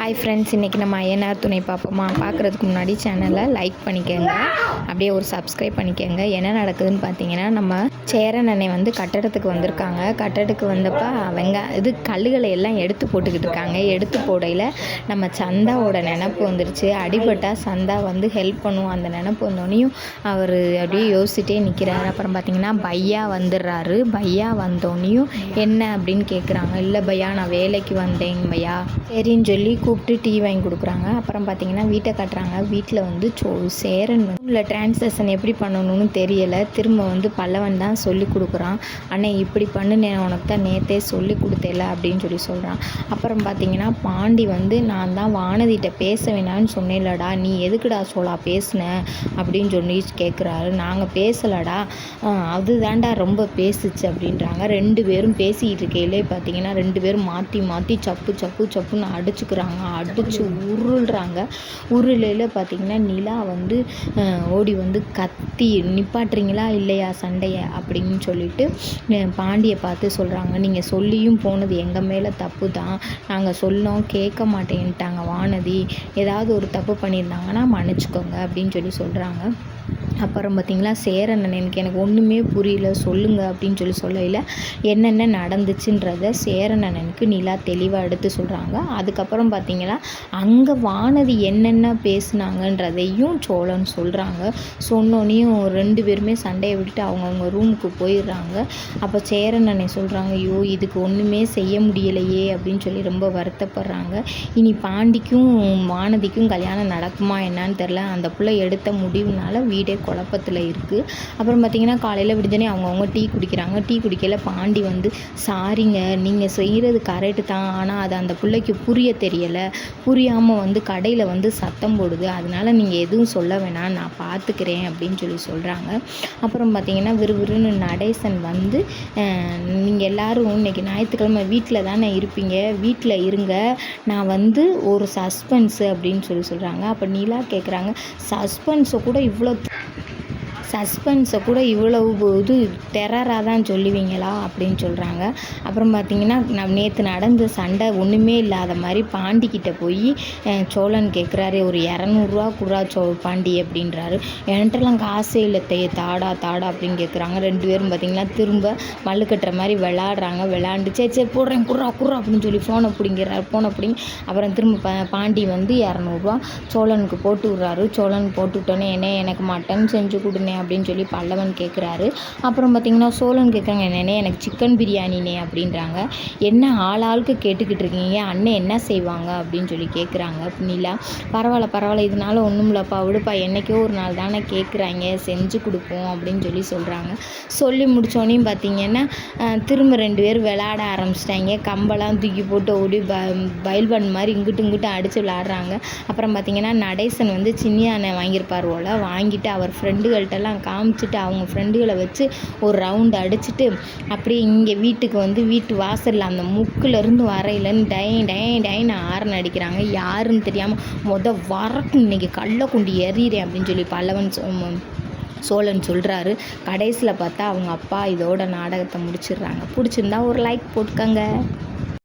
Hi friends, இன்றைக்கி நம்ம ஐயனார் துணை பார்ப்போமா? பார்க்குறதுக்கு முன்னாடி சேனலை லைக் பண்ணிக்கோங்க, அப்படியே ஒரு சப்ஸ்கிரைப் பண்ணிக்கோங்க. என்ன நடக்குதுன்னு பார்த்தீங்கன்னா, நம்ம சேரன் அண்ணே வந்து கட்டடத்துக்கு வந்திருக்காங்க. கட்டடத்துக்கு வந்தப்போ கல்லுகளை எல்லாம் எடுத்து போட்டுக்கிட்டு இருக்காங்க. எடுத்து போடையில் நம்ம சந்தாவோட நினப்பு வந்துருச்சு. அடிபட்டால் சந்தா வந்து ஹெல்ப் பண்ணும், அந்த நினப்பு வந்தோடனையும் அவர் அப்படியே யோசிச்சுட்டே நிற்கிறாரு. அப்புறம் பார்த்திங்கன்னா பையா வந்துடுறாரு. பையா வந்தோடனையும் என்ன அப்படின்னு கேட்குறாங்க. இல்லை பையா, நான் வேலைக்கு வந்தேங்க பையா. சரின்னு சொல்லி கூப்பிட்டு டீ வாங்கி கொடுக்குறாங்க. அப்புறம் பார்த்திங்கன்னா வீட்டை கட்டுறாங்க. வீட்டில் வந்து சேரன் இல்லை டிரான்ஸ்லேஷன் எப்படி பண்ணணும்னு தெரியலை. திரும்ப வந்து பல்லவன் தான் சொல்லி கொடுக்குறான். அண்ணே இப்படி பண்ணு, உனக்கு தான் நேற்றே சொல்லி கொடுத்தேல அப்படின்னு சொல்கிறான். அப்புறம் பார்த்திங்கன்னா பாண்டி வந்து நான் தான் வானதிட்ட பேச வேணான்னு சொன்னேன்லடா, நீ எதுக்குடா சோலா பேசுன அப்படின்னு சொல்லி கேட்குறாரு. நாங்கள் பேசலடா, அதுதான்டா ரொம்ப பேசுச்சு அப்படின்றாங்க. ரெண்டு பேரும் பேசிக்கிட்டு இருக்கையிலே பார்த்திங்கன்னா ரெண்டு பேரும் மாற்றி மாற்றி சப்பு சப்பு சப்புன்னு அடிச்சுக்கிறாங்க. அடித்து உருள்றாங்க. உருளையில் பார்த்திங்கன்னா நிலா வந்து ஓடி வந்து கத்தி நிப்பாட்டுறீங்களா இல்லையா சண்டையை அப்படின்னு சொல்லிட்டு பாண்டியை பார்த்து சொல்கிறாங்க. நீங்கள் சொல்லியும் போனது எங்கள் மேலே தப்பு தான், நாங்கள் சொன்னோம் கேட்க மாட்டேன்ட்டாங்க வானதி, ஏதாவது ஒரு தப்பு பண்ணியிருந்தாங்கன்னா மன்னிச்சுக்கோங்க அப்படின்னு சொல்கிறாங்க. அப்புறம் பார்த்திங்களா சேரன் எனக்கு ஒன்றுமே புரியல சொல்லுங்கள் அப்படின்னு சொல்லையில் என்னென்ன நடந்துச்சுன்றத சேரன் அண்ணனுக்கு நிலா தெளிவாக எடுத்து சொல்கிறாங்க. அதுக்கப்புறம் பார்த்திங்கன்னா அங்கே வானதி என்னென்ன பேசுனாங்கன்றதையும் சோழன் சொல்கிறாங்க. சொன்னோன்னையும் ரெண்டு பேருமே சண்டையை விட்டுட்டு அவங்கவுங்க ரூமுக்கு போயிடுறாங்க. அப்போ சேரன் அண்ணன் சொல்கிறாங்க, ஐயோ இதுக்கு ஒன்றுமே செய்ய முடியலையே அப்படின்னு சொல்லி ரொம்ப வருத்தப்படுறாங்க. இனி பாண்டிக்கும் வானதிக்கும் கல்யாணம் நடக்குமா என்னான்னு தெரில. அந்த பிள்ளை எடுத்த முடிவுனால வீடே குழப்பத்தில் இருக்குது. அப்புறம் பார்த்திங்கன்னா காலையில் விடுஞ்சனே அவங்கவுங்க டீ குடிக்கிறாங்க. டீ குடிக்கல பாண்டி வந்து சாரிங்க, நீங்கள் செய்கிறது கரெக்டு தான், ஆனால் அது அந்த பிள்ளைக்கு புரிய தெரியலை, புரியாமல் வந்து கடையில் வந்து சத்தம் போடுது, அதனால் நீங்கள் எதுவும் சொல்ல வேணாம், நான் பார்த்துக்கிறேன் அப்படின்னு சொல்கிறாங்க. அப்புறம் பார்த்திங்கன்னா விறுவிறுன்னு நடேசன் வந்து நீங்கள் எல்லோரும் இன்றைக்கி ஞாயிற்றுக்கிழமை வீட்டில் தானே இருப்பீங்க, வீட்டில் இருங்க, நான் வந்து ஒரு சஸ்பென்ஸு அப்படின்னு சொல்கிறாங்க. அப்போ நிலா கேட்குறாங்க, சஸ்பென்ஸை கூட இவ்வளவு இது டெரராக தான் சொல்லுவீங்களா அப்படின்னு சொல்கிறாங்க. அப்புறம் பார்த்திங்கன்னா நேற்று நடந்த சண்டை ஒன்றுமே இல்லாத மாதிரி பாண்டிக்கிட்ட போய் சோழன் கேட்குறாரு, ஒரு 200 ரூபா குறா பாண்டி அப்படின்றாரு. என்கிட்டலாம் காசே இல்லை தாடா அப்படின்னு கேட்குறாங்க. ரெண்டு பேரும் பார்த்திங்கன்னா திரும்ப மல்லு கட்டுற மாதிரி விளாடுறாங்க. விளாண்டு சரி போடுறேன் குறா அப்படின்னு சொல்லி ஃபோனை பிடிங்கிறாரு. அப்புறம் திரும்ப பாண்டி வந்து 200 ரூபா சோழனுக்கு போட்டு விட்றாரு. சோழன் போட்டு விட்டோன்னே எனக்கு மட்டன் செஞ்சு கொடுனே அப்படின்னு சொல்லி பல்லவன் கேட்குறாரு. அப்புறம் பார்த்திங்கன்னா சோழன் கேட்குறாங்க, என்னன்னே எனக்கு சிக்கன் பிரியாணினே அப்படின்றாங்க. என்ன ஆளுக்கு கேட்டுக்கிட்டு இருக்கீங்க, அண்ணன் என்ன செய்வாங்க அப்படின்னு சொல்லி கேட்குறாங்க. நிலா பரவாயில்ல இதனால ஒன்றும் இல்லைப்பா, விடுப்பா, என்றைக்கோ ஒரு நாள் தானே கேட்குறாங்க, செஞ்சு கொடுப்போம் அப்படின்னு சொல்கிறாங்க. சொல்லி முடித்தோடனையும் பார்த்திங்கன்னா திரும்ப ரெண்டு பேரும் விளையாட ஆரம்பிச்சிட்டாங்க. கம்பெல்லாம் தூக்கி போட்டு ஓடி பைல்பன் மாதிரி இங்கிட்டு அடித்து விளாட்றாங்க. அப்புறம் பார்த்திங்கன்னா நடேசன் வந்து சின்ன அண்ணன் வாங்கியிருப்பார் போல், வாங்கிட்டு அவர் ஃப்ரெண்டுகள்கிட்டலாம் காமிச்சிட்டு அவங்க ஃப்ரெண்டுகளை வச்சு ஒரு ரவுண்டு அடிச்சுட்டு அப்படியே இங்கே வீட்டுக்கு வந்து வீட்டு வாசலில் அந்த முக்கிலேருந்து வரையிலன்னு டைன்னு ஆரன் அடிக்கிறாங்க. யாருன்னு தெரியாமல் வரக்கும் இன்றைக்கி கல்லை கொண்டு எறிகிறேன் அப்படின்னு சொல்லி பல்லவன் சோழன் சொல்கிறாரு. கடைசியில் பார்த்தா அவங்க அப்பா இதோட நாடகத்தை முடிச்சிடுறாங்க. பிடிச்சிருந்தா ஒரு லைக் போட்டுக்கங்க.